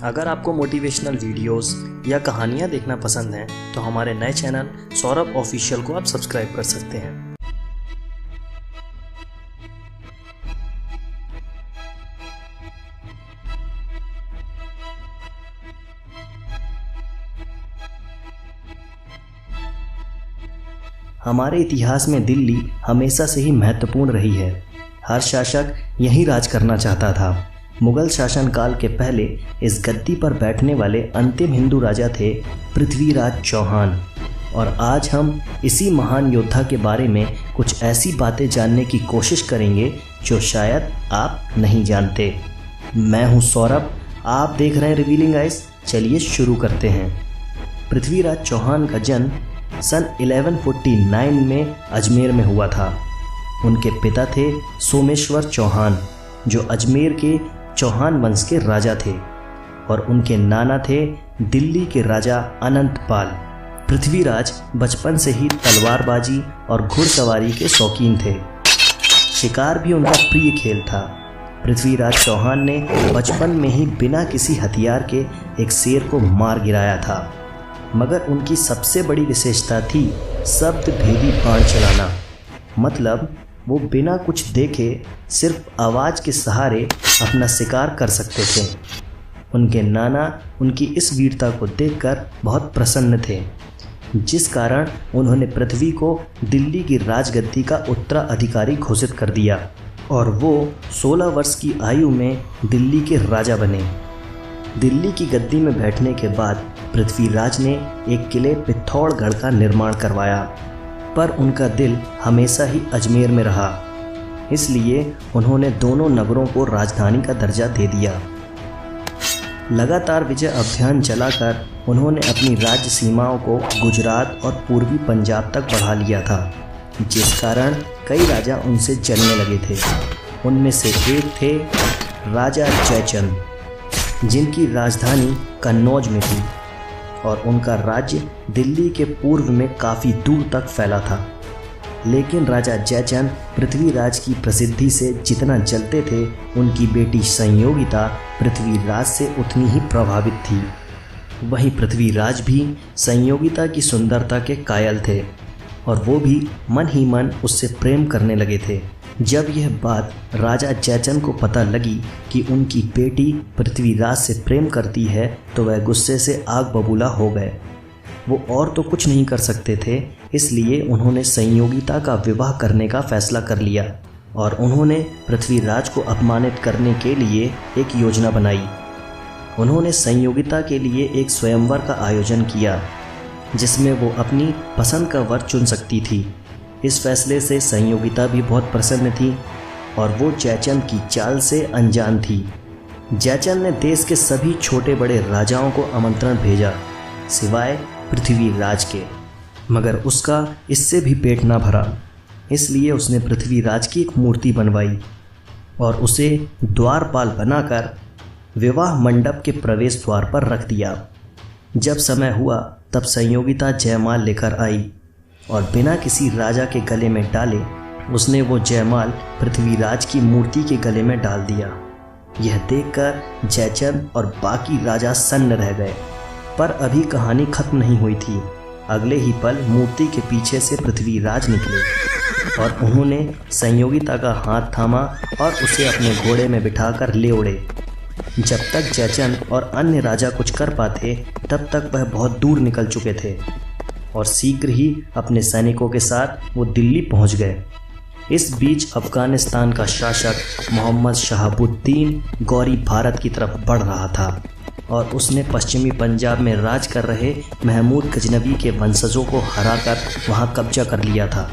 अगर आपको motivational videos या कहानियाँ देखना पसंद हैं तो हमारे नए चैनल सौरभ ऑफिशियल को आप सब्सक्राइब कर सकते हैं। हमारे इतिहास में दिल्ली हमेशा से ही महत्वपूर्ण रही है। हर शासक यहीं राज करना चाहता था। मुगल शासनकाल के पहले इस गद्दी पर बैठने वाले अंतिम हिंदू राजा थे पृथ्वीराज चौहान। और आज हम इसी महान योद्धा के बारे में कुछ ऐसी बातें जानने की कोशिश करेंगे जो शायद आप नहीं जानते। मैं हूं सौरभ, आप देख रहे हैं रिवीलिंग आइज। चलिए शुरू करते हैं। पृथ्वीराज चौहान का जन्म सन 1149 में अजमेर में हुआ था। उनके पिता थे सोमेश्वर चौहान जो अजमेर के चौहान वंश के राजा थे, और उनके नाना थे दिल्ली के राजा अनंतपाल। पृथ्वीराज बचपन से ही तलवारबाजी और घुड़सवारी के शौकीन थे। शिकार भी उनका प्रिय खेल था। पृथ्वीराज चौहान ने बचपन में ही बिना किसी हथियार के एक शेर को मार गिराया था। मगर उनकी सबसे बड़ी विशेषता थी शब्द भेदी बाण चलाना। मतलब वो बिना कुछ देखे सिर्फ आवाज़ के सहारे अपना शिकार कर सकते थे। उनके नाना उनकी इस वीरता को देखकर बहुत प्रसन्न थे, जिस कारण उन्होंने पृथ्वी को दिल्ली की राजगद्दी का उत्तराधिकारी घोषित कर दिया और वो 16 वर्ष की आयु में दिल्ली के राजा बने। दिल्ली की गद्दी में बैठने के बाद पृथ्वीराज ने एक किले पिथौरागढ़ का निर्माण करवाया, पर उनका दिल हमेशा ही अजमेर में रहा। इसलिए उन्होंने दोनों नगरों को राजधानी का दर्जा दे दिया। लगातार विजय अभियान चलाकर उन्होंने अपनी राज्य सीमाओं को गुजरात और पूर्वी पंजाब तक बढ़ा लिया था, जिस कारण कई राजा उनसे जलने लगे थे। उनमें से एक थे राजा जयचंद, जिनकी राजधानी कन्नौज में थी और उनका राज्य दिल्ली के पूर्व में काफ़ी दूर तक फैला था। लेकिन राजा जयचंद पृथ्वीराज की प्रसिद्धि से जितना जलते थे, उनकी बेटी संयोगिता पृथ्वीराज से उतनी ही प्रभावित थी। वहीं पृथ्वीराज भी संयोगिता की सुंदरता के कायल थे और वो भी मन ही मन उससे प्रेम करने लगे थे। जब यह बात राजा जयचंद को पता लगी कि उनकी बेटी पृथ्वीराज से प्रेम करती है, तो वह गुस्से से आग बबूला हो गए। वो और तो कुछ नहीं कर सकते थे, इसलिए उन्होंने संयोगिता का विवाह करने का फैसला कर लिया और उन्होंने पृथ्वीराज को अपमानित करने के लिए एक योजना बनाई। उन्होंने संयोगिता के लिए एक स्वयंवर का आयोजन किया, जिसमें वो अपनी पसंद का वर चुन सकती थी। इस फैसले से संयोगिता भी बहुत प्रसन्न थी और वो जयचंद की चाल से अनजान थी। जयचंद ने देश के सभी छोटे बड़े राजाओं को आमंत्रण भेजा, सिवाय पृथ्वीराज के, मगर उसका इससे भी पेट ना भरा। इसलिए उसने पृथ्वीराज की एक मूर्ति बनवाई और उसे द्वारपाल बनाकर विवाह मंडप के प्रवेश द्वार पर रख दिया। जब समय हुआ तब संयोगिता जयमाल लेकर आई और बिना किसी राजा के गले में डाले उसने वो जयमाल पृथ्वीराज की मूर्ति के गले में डाल दिया। यह देखकर जयचंद और बाकी राजा सन्न रह गए। पर अभी कहानी खत्म नहीं हुई थी। अगले ही पल मूर्ति के पीछे से पृथ्वीराज निकले और उन्होंने संयोगिता का हाथ थामा और उसे अपने घोड़े में बिठाकर ले उड़े। जब तक जयचंद और अन्य राजा कुछ कर पाते, तब तक वह बहुत दूर निकल चुके थे और शीघ्र ही अपने सैनिकों के साथ वो दिल्ली पहुंच गए। इस बीच अफगानिस्तान का शासक मोहम्मद शहाबुद्दीन गौरी भारत की तरफ बढ़ रहा था और उसने पश्चिमी पंजाब में राज कर रहे महमूद गजनवी के वंशजों को हराकर वहां कब्जा कर लिया था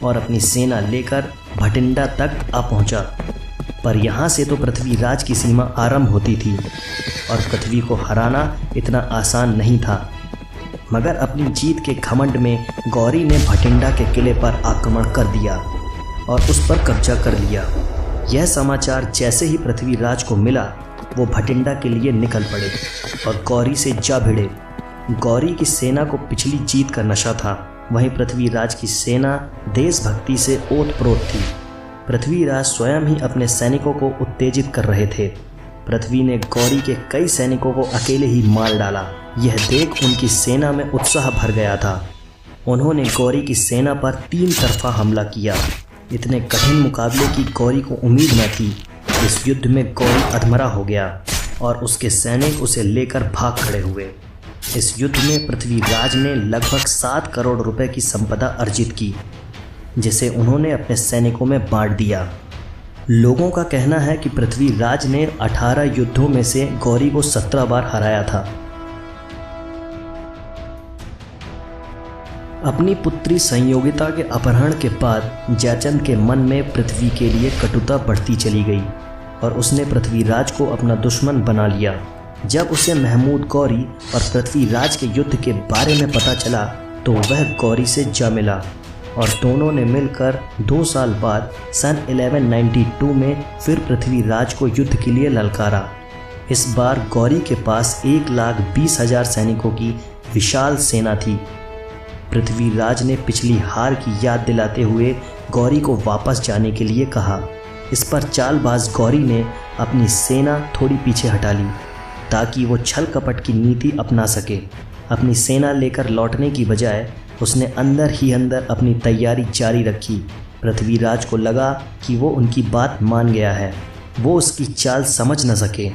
और अपनी सेना लेकर भटिंडा तक आ पहुंचा। पर यहाँ से तो पृथ्वीराज की सीमा आरंभ होती थी और पृथ्वी को हराना इतना आसान नहीं था। मगर अपनी जीत के घमंड में गौरी ने भटिंडा के किले पर आक्रमण कर दिया और उस पर कब्जा कर लिया। यह समाचार जैसे ही पृथ्वीराज को मिला, वो भटिंडा के लिए निकल पड़े और गौरी से जा भिड़े। गौरी की सेना को पिछली जीत का नशा था, वहीं पृथ्वीराज की सेना देशभक्ति से ओतप्रोत थी। पृथ्वीराज स्वयं ही अपने सैनिकों को उत्तेजित कर रहे थे। पृथ्वी ने गौरी के कई सैनिकों को अकेले ही मार डाला। यह देख उनकी सेना में उत्साह भर गया था। उन्होंने गौरी की सेना पर 3 तरफा हमला किया। इतने कठिन मुकाबले की गौरी को उम्मीद न थी। इस युद्ध में गौरी अधमरा हो गया और उसके सैनिक उसे लेकर भाग खड़े हुए। इस युद्ध में पृथ्वीराज ने लगभग 7 करोड़ रुपए की संपदा अर्जित की, जिसे उन्होंने अपने सैनिकों में बांट दिया। लोगों का कहना है कि पृथ्वीराज ने 18 युद्धों में से गौरी को 17 बार हराया था। अपनी पुत्री संयोगिता के अपहरण के बाद जयचंद के मन में पृथ्वी के लिए कटुता बढ़ती चली गई और उसने पृथ्वीराज को अपना दुश्मन बना लिया। जब उसे महमूद गौरी और पृथ्वीराज के युद्ध के बारे में पता चला तो वह गौरी से जा मिला और दोनों ने मिलकर 2 साल बाद सन 1192 में फिर पृथ्वीराज को युद्ध के लिए ललकारा। इस बार गौरी के पास 1,20,000 सैनिकों की विशाल सेना थी। पृथ्वीराज ने पिछली हार की याद दिलाते हुए गौरी को वापस जाने के लिए कहा। इस पर चालबाज गौरी ने अपनी सेना थोड़ी पीछे हटा ली ताकि वो छल कपट की नीति अपना सके। अपनी सेना लेकर लौटने की बजाय उसने अंदर ही अंदर अपनी तैयारी जारी रखी। पृथ्वीराज को लगा कि वो उनकी बात मान गया है। वो उसकी चाल समझ न सके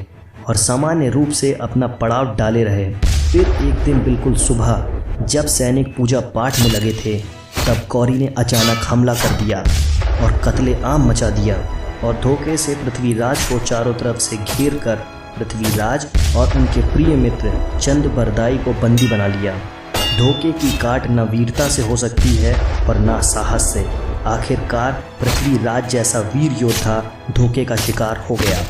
और सामान्य रूप से अपना पड़ाव डाले रहे। फिर एक दिन बिल्कुल सुबह जब सैनिक पूजा पाठ में लगे थे तब गौरी ने अचानक हमला कर दिया और कत्ले आम मचा दिया और धोखे से पृथ्वीराज को चारों तरफ से घेर कर पृथ्वीराज और उनके प्रिय मित्र चंद्रबरदाई को बंदी बना लिया। धोखे की काट न वीरता से हो सकती है और न साहस से। आखिरकार पृथ्वीराज जैसा वीर योद्धा धोखे का शिकार हो गया।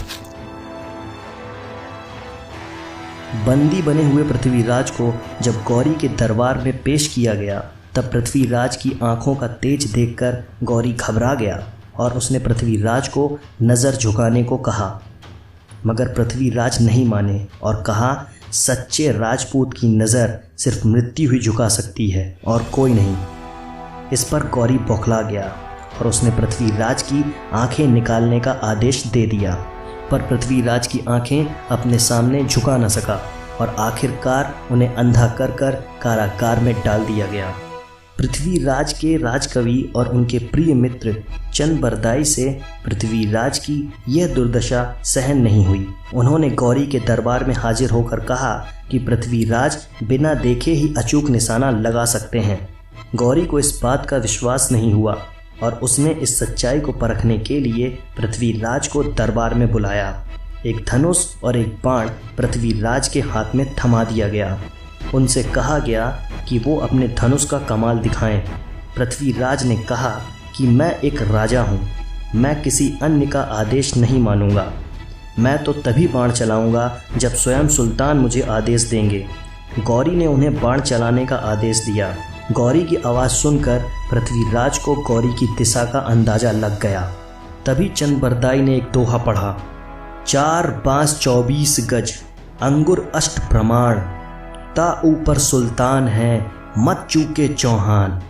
बंदी बने हुए पृथ्वीराज को जब गौरी के दरबार में पेश किया गया तब पृथ्वीराज की आंखों का तेज देखकर गौरी घबरा गया और उसने पृथ्वीराज को नज़र झुकाने को कहा, मगर पृथ्वीराज नहीं माने और कहा, सच्चे राजपूत की नज़र सिर्फ मृत्यु ही झुका सकती है और कोई नहीं। इस पर गौरी बौखला गया और उसने पृथ्वीराज की आंखें निकालने का आदेश दे दिया, पर पृथ्वीराज की आंखें अपने सामने झुका न सका और आखिरकार उन्हें अंधा कर कर कारागार में डाल दिया गया। पृथ्वीराज के राजकवि और उनके प्रिय मित्र चंद्रबरदाई से पृथ्वीराज की यह दुर्दशा सहन नहीं हुई। उन्होंने गौरी के दरबार में हाजिर होकर कहा कि पृथ्वीराज बिना देखे ही अचूक निशाना लगा सकते हैं। गौरी को इस बात का विश्वास नहीं हुआ और उसने इस सच्चाई को परखने के लिए पृथ्वीराज को दरबार में बुलाया। एक धनुष और एक बाण पृथ्वीराज के हाथ में थमा दिया गया। उनसे कहा गया कि वो अपने धनुष का कमाल दिखाएं। पृथ्वीराज ने कहा कि मैं एक राजा हूँ, मैं किसी अन्य का आदेश नहीं मानूंगा। मैं तो तभी बाण चलाऊंगा जब स्वयं सुल्तान मुझे आदेश देंगे। गौरी ने उन्हें बाण चलाने का आदेश दिया। गौरी की आवाज़ सुनकर पृथ्वीराज को गौरी की दिशा का अंदाज़ा लग गया। तभी चंद्रबरदाई ने एक दोहा पढ़ा, 4 बांस 24 गज अंगुर अष्ट प्रमाण, ता ऊपर सुल्तान है मत चूके चौहान।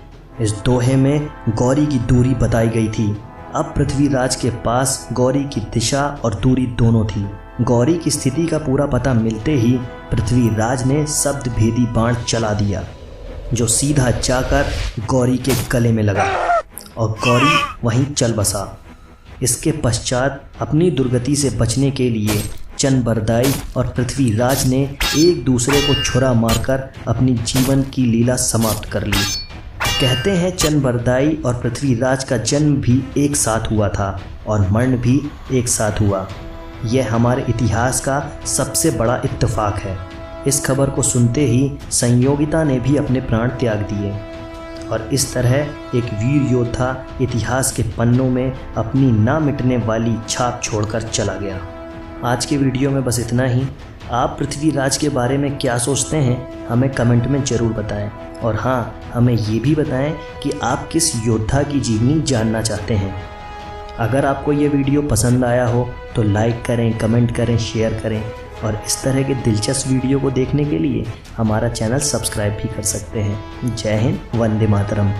इस दोहे में गौरी की दूरी बताई गई थी। अब पृथ्वीराज के पास गौरी की दिशा और दूरी दोनों थी। गौरी की स्थिति का पूरा पता मिलते ही पृथ्वीराज ने शब्द भेदी बाण चला दिया जो सीधा जाकर गौरी के गले में लगा और गौरी वहीं चल बसा। इसके पश्चात अपनी दुर्गति से बचने के लिए चंद्रबरदाई और पृथ्वीराज ने एक दूसरे को छुरा मारकर अपनी जीवन की लीला समाप्त कर ली। कहते हैं चंद्रबरदाई और पृथ्वीराज का जन्म भी एक साथ हुआ था और मरण भी एक साथ हुआ। यह हमारे इतिहास का सबसे बड़ा इत्तेफाक है। इस खबर को सुनते ही संयोगिता ने भी अपने प्राण त्याग दिए और इस तरह एक वीर योद्धा इतिहास के पन्नों में अपनी ना मिटने वाली छाप छोड़कर चला गया। आज के वीडियो में बस इतना ही। आप पृथ्वीराज के बारे में क्या सोचते हैं हमें कमेंट में ज़रूर बताएं और हाँ, हमें ये भी बताएं कि आप किस योद्धा की जीवनी जानना चाहते हैं। अगर आपको ये वीडियो पसंद आया हो तो लाइक करें, कमेंट करें, शेयर करें और इस तरह के दिलचस्प वीडियो को देखने के लिए हमारा चैनल सब्सक्राइब भी कर सकते हैं। जय हिंद, वंदे मातरम।